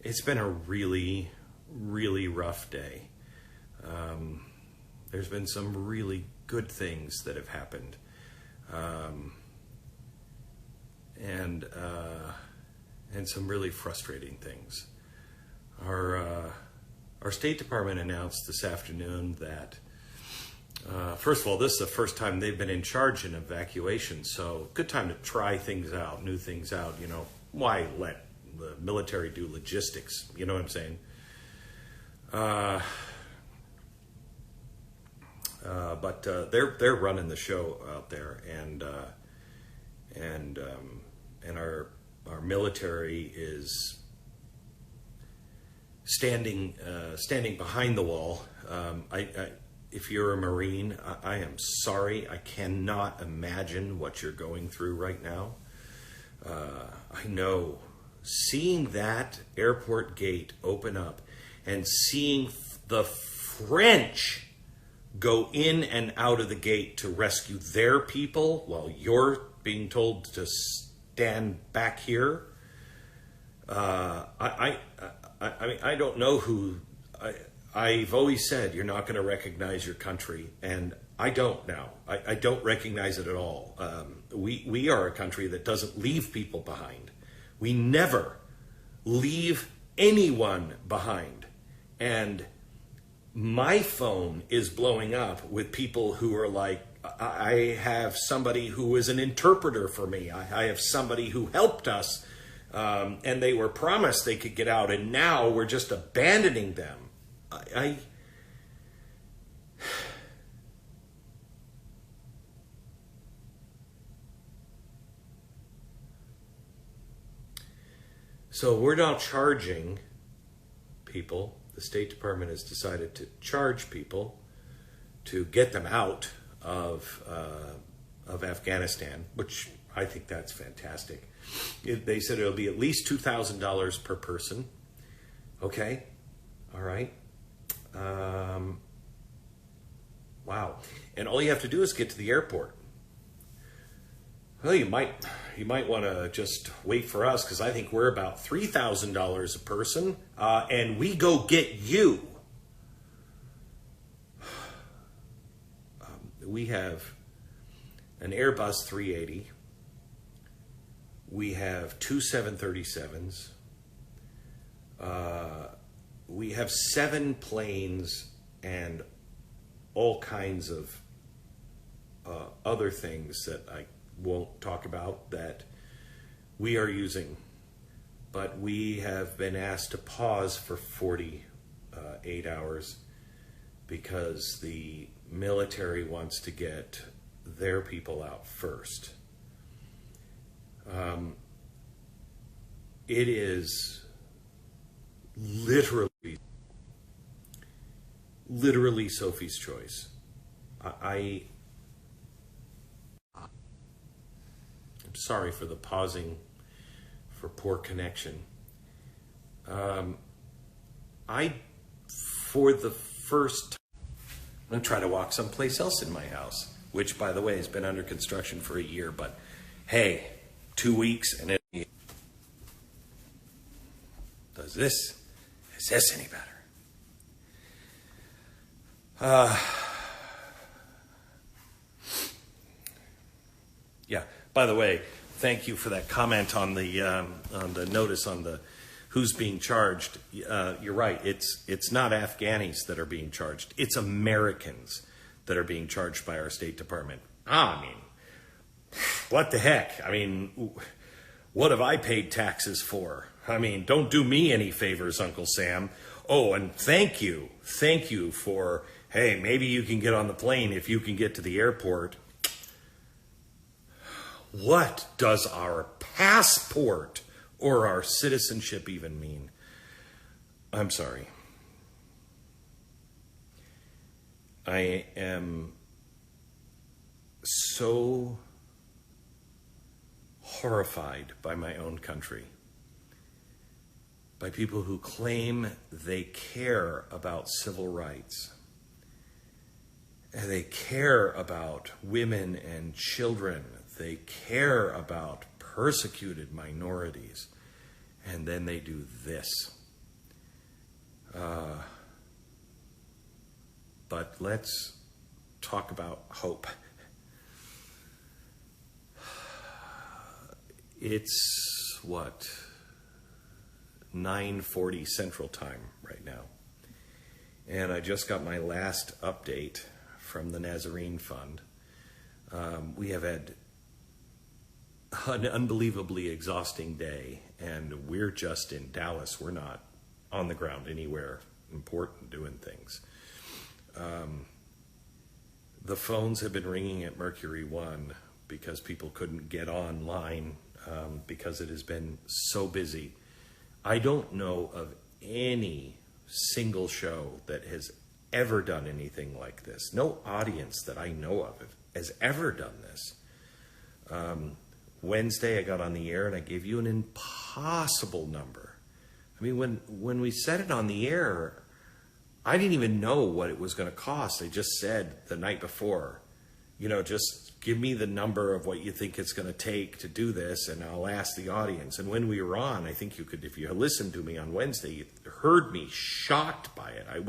It's been a really, really rough day. There's been some really good things that have happened. And some really frustrating things. Our State Department announced this afternoon that, first of all, this is the first time they've been in charge in evacuation, so good time to try things out, new things out. You know, why let the military do logistics? You know what I'm saying? But they're running the show out there, and our military is standing behind the wall. If you're a Marine, I am sorry. I cannot imagine what you're going through right now. I know seeing that airport gate open up and seeing the French go in and out of the gate to rescue their people while you're being told to stand back here. I mean, I don't know who. I've always said you're not going to recognize your country, and I don't now. I don't recognize it at all. We are a country that doesn't leave people behind. We never leave anyone behind. And my phone is blowing up with people who are like, I have somebody who is an interpreter for me. I have somebody who helped us, and they were promised they could get out, and now we're just abandoning them. So we're now charging people. The State Department has decided to charge people to get them out of Afghanistan, which I think that's fantastic. They said it'll be at least $2,000 per person. Okay, all right. Wow, and all you have to do is get to the airport. Well, you might want to just wait for us, because I think we're about $3,000 a person, and we go get you. We have an Airbus 380. We have two 737s. We have 7 planes and all kinds of other things that I won't talk about that we are using. But we have been asked to pause for 48 hours because the military wants to get their people out first. It is literally Sophie's choice. I'm sorry for the pausing for poor connection. For the first time, I'm going to try to walk someplace else in my house, which, by the way, has been under construction for a year, but hey, 2 weeks and is this any better? Yeah, by the way, thank you for that comment on the notice on the who's being charged. You're right. It's not Afghanis that are being charged. It's Americans that are being charged by our State Department. I mean, what the heck? I mean, what have I paid taxes for? I mean, don't do me any favors, Uncle Sam. Oh, and thank you for, hey, maybe you can get on the plane if you can get to the airport. What does our passport or our citizenship even mean? I'm sorry. I am so horrified by my own country, by people who claim they care about civil rights, and they care about women and children, they care about persecuted minorities, and then they do this. But let's talk about hope. It's, 9:40 Central Time right now. And I just got my last update from the Nazarine Fund. We have had an unbelievably exhausting day, and we're just in Dallas. We're not on the ground anywhere important doing things. The phones have been ringing at Mercury One because people couldn't get online because it has been so busy. I don't know of any single show that has ever done anything like this. No audience that I know of has ever done this. Wednesday, I got on the air and I gave you an impossible number. I mean, when we said it on the air, I didn't even know what it was going to cost. I just said the night before, just give me the number of what you think it's going to take to do this, and I'll ask the audience. And when we were on, I think you could, if you listened to me on Wednesday, you heard me shocked by it. I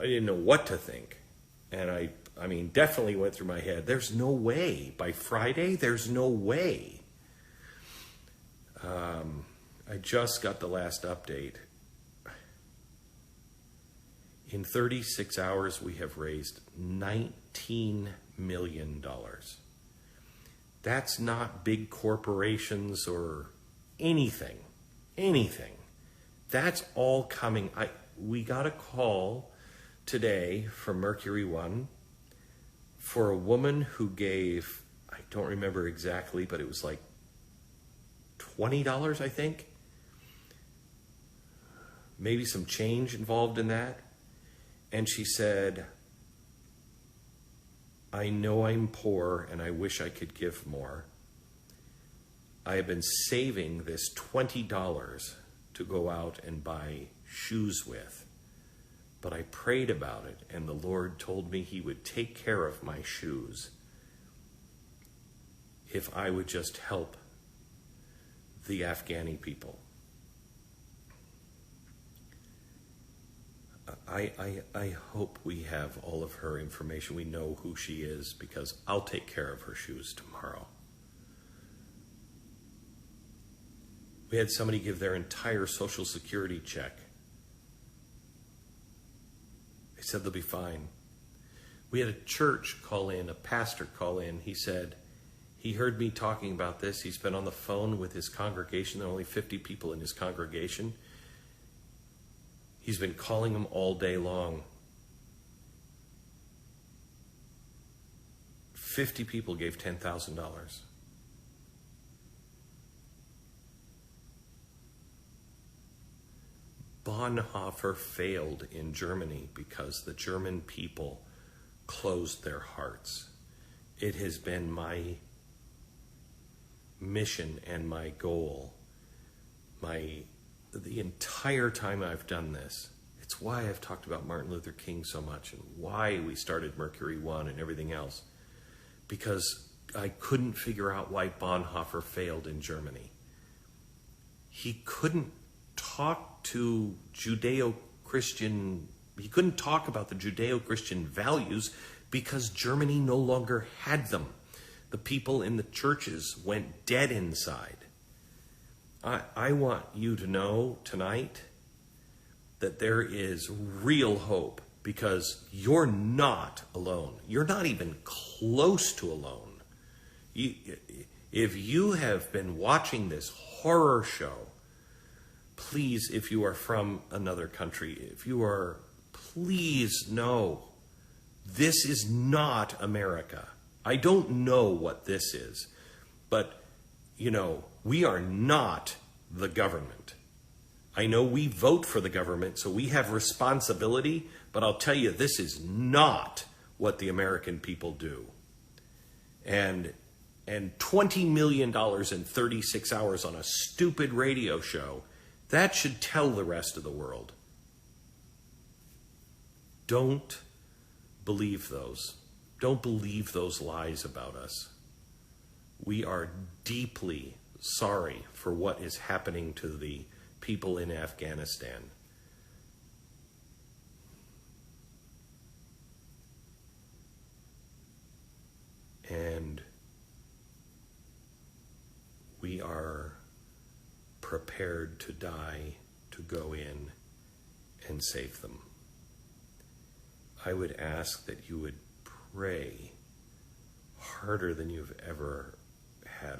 didn't know what to think. And I mean, definitely went through my head, there's no way. By Friday, there's no way. I just got the last update. In 36 hours, we have raised $19 million. That's not big corporations or anything. That's all coming. We got a call today from Mercury One for a woman who gave, I don't remember exactly, but it was like $20, I think. Maybe some change involved in that. And she said, I know I'm poor and I wish I could give more. I have been saving this $20 to go out and buy shoes with. But I prayed about it and the Lord told me he would take care of my shoes if I would just help the Afghani people. I hope we have all of her information. We know who she is because I'll take care of her shoes tomorrow. We had somebody give their entire Social Security check. They said they'll be fine. We had a church call in, a pastor call in. He said he heard me talking about this. He's been on the phone with his congregation. There are only 50 people in his congregation. He's been calling them all day long. 50 people gave $10,000. Bonhoeffer failed in Germany because the German people closed their hearts. It has been my mission and my goal, the entire time I've done this. It's why I've talked about Martin Luther King so much and why we started Mercury One and everything else. Because I couldn't figure out why Bonhoeffer failed in Germany. He couldn't talk to he couldn't talk about the Judeo-Christian values because Germany no longer had them. The people in the churches went dead inside. I want you to know tonight that there is real hope because you're not alone. You're not even close to alone. If you have been watching this horror show, please, if you are from another country, please know this is not America. I don't know what this is, but we are not the government. I know we vote for the government, so we have responsibility, but I'll tell you, this is not what the American people do. And $20 million in 36 hours on a stupid radio show, that should tell the rest of the world. Don't believe those. Don't believe those lies about us. We are deeply sorry for what is happening to the people in Afghanistan. And we are prepared to die to go in and save them. I would ask that you would pray harder than you've ever had.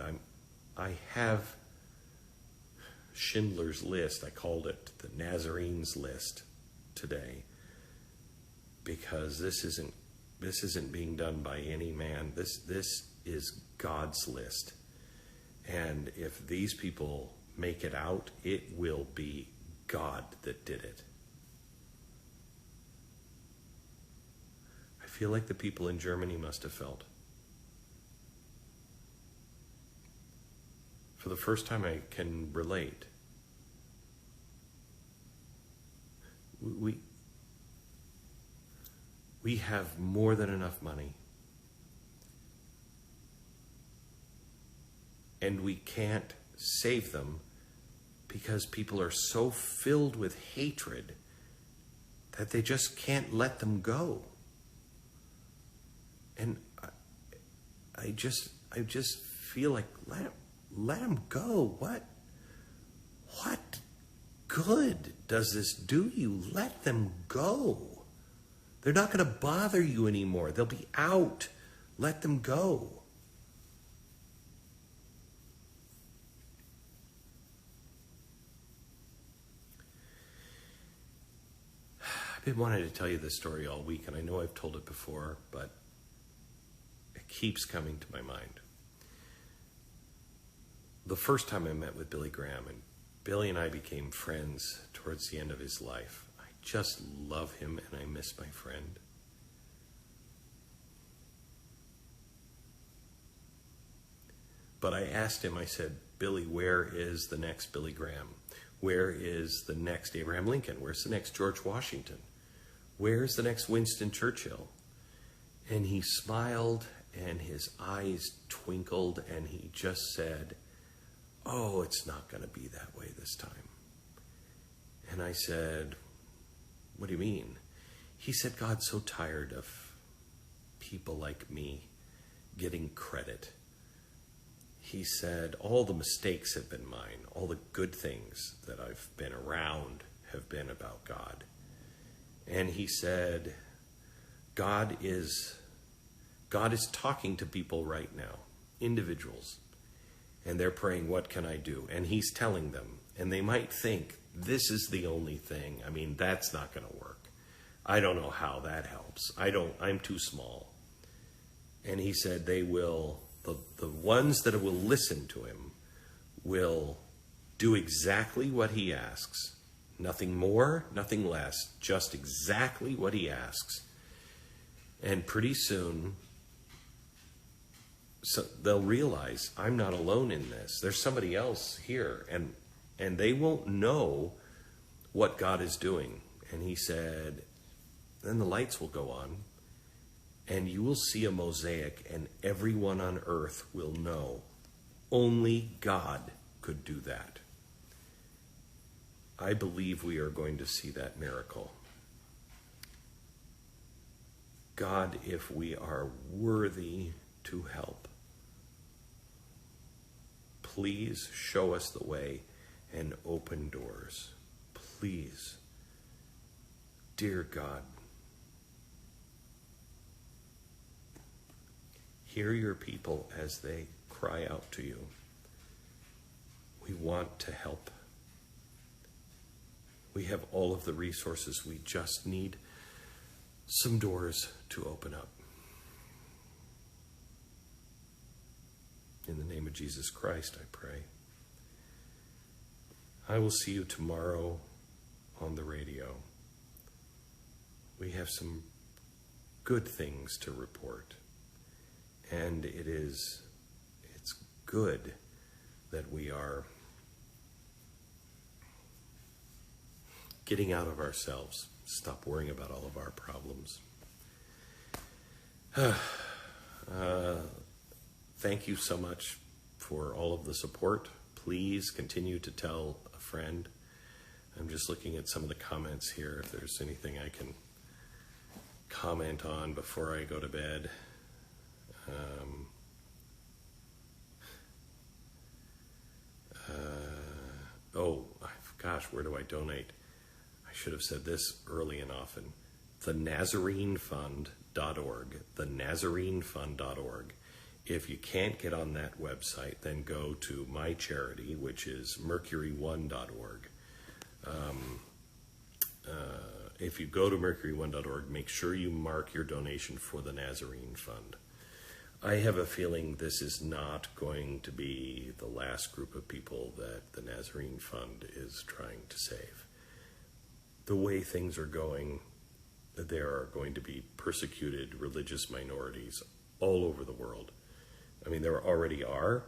I have Schindler's List. I called it the Nazarene's List today, because this isn't being done by any man. This is God's list. And if these people make it out, it will be God that did it. I feel like the people in Germany must have felt. For the first time, I can relate. We have more than enough money. And we can't save them because people are so filled with hatred that they just can't let them go. And I just feel like, let them go. What good does this do you? Let them go. They're not going to bother you anymore. They'll be out. Let them go. I've been wanting to tell you this story all week, and I know I've told it before, but it keeps coming to my mind. The first time I met with Billy Graham, and Billy and I became friends towards the end of his life. I just love him, and I miss my friend. But I asked him, I said, Billy, where is the next Billy Graham? Where is the next Abraham Lincoln? Where's the next George Washington? Where's the next Winston Churchill? And he smiled, and his eyes twinkled, and he just said, oh, it's not going to be that way this time. And I said, what do you mean? He said, God's so tired of people like me getting credit. He said, all the mistakes have been mine. All the good things that I've been around have been about God. And he said, God is talking to people right now, individuals. And they're praying, what can I do? And he's telling them. And they might think, this is the only thing. I mean, that's not going to work. I don't know how that helps. I'm too small. And he said they will, the ones that will listen to him will do exactly what he asks. Nothing more, nothing less, just exactly what he asks. And pretty soon, so they'll realize, I'm not alone in this. There's somebody else here, and they won't know what God is doing. And he said, then the lights will go on, and you will see a mosaic, and everyone on earth will know only God could do that. I believe we are going to see that miracle. God, if we are worthy to help, please show us the way and open doors. Please. Dear God, hear your people as they cry out to you. We want to help. We have all of the resources. We just need some doors to open up. In the name of Jesus Christ, I pray. I will see you tomorrow on the radio. We have some good things to report. And it's good that we are getting out of ourselves. Stop worrying about all of our problems. Thank you so much for all of the support. Please continue to tell a friend. I'm just looking at some of the comments here, if there's anything I can comment on before I go to bed. Oh, gosh, where do I donate? I should have said this early and often. The NazareneFund.org. The NazareneFund.org. If you can't get on that website, then go to my charity, which is Mercury1.org. If you go to Mercury1.org, make sure you mark your donation for the Nazarene Fund. I have a feeling this is not going to be the last group of people that the Nazarene Fund is trying to save. The way things are going, there are going to be persecuted religious minorities all over the world. I mean, there already are,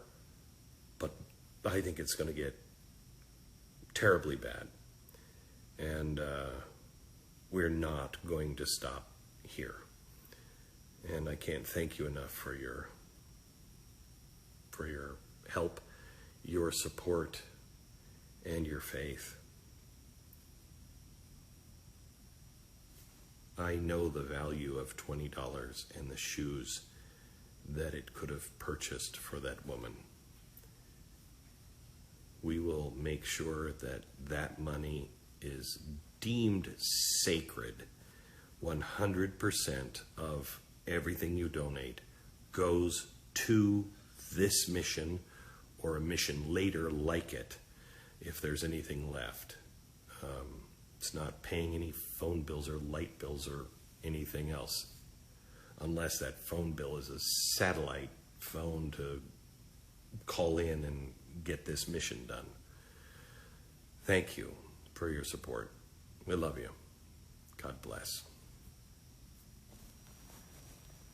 but I think it's going to get terribly bad. And we're not going to stop here. And I can't thank you enough for your help, your support, and your faith. I know the value of $20 and the shoes that it could have purchased for that woman. We will make sure that that money is deemed sacred. 100% of everything you donate goes to this mission or a mission later like it, if there's anything left. It's not paying any phone bills or light bills or anything else, unless that phone bill is a satellite phone to call in and get this mission done. Thank you for your support. We love you. God bless.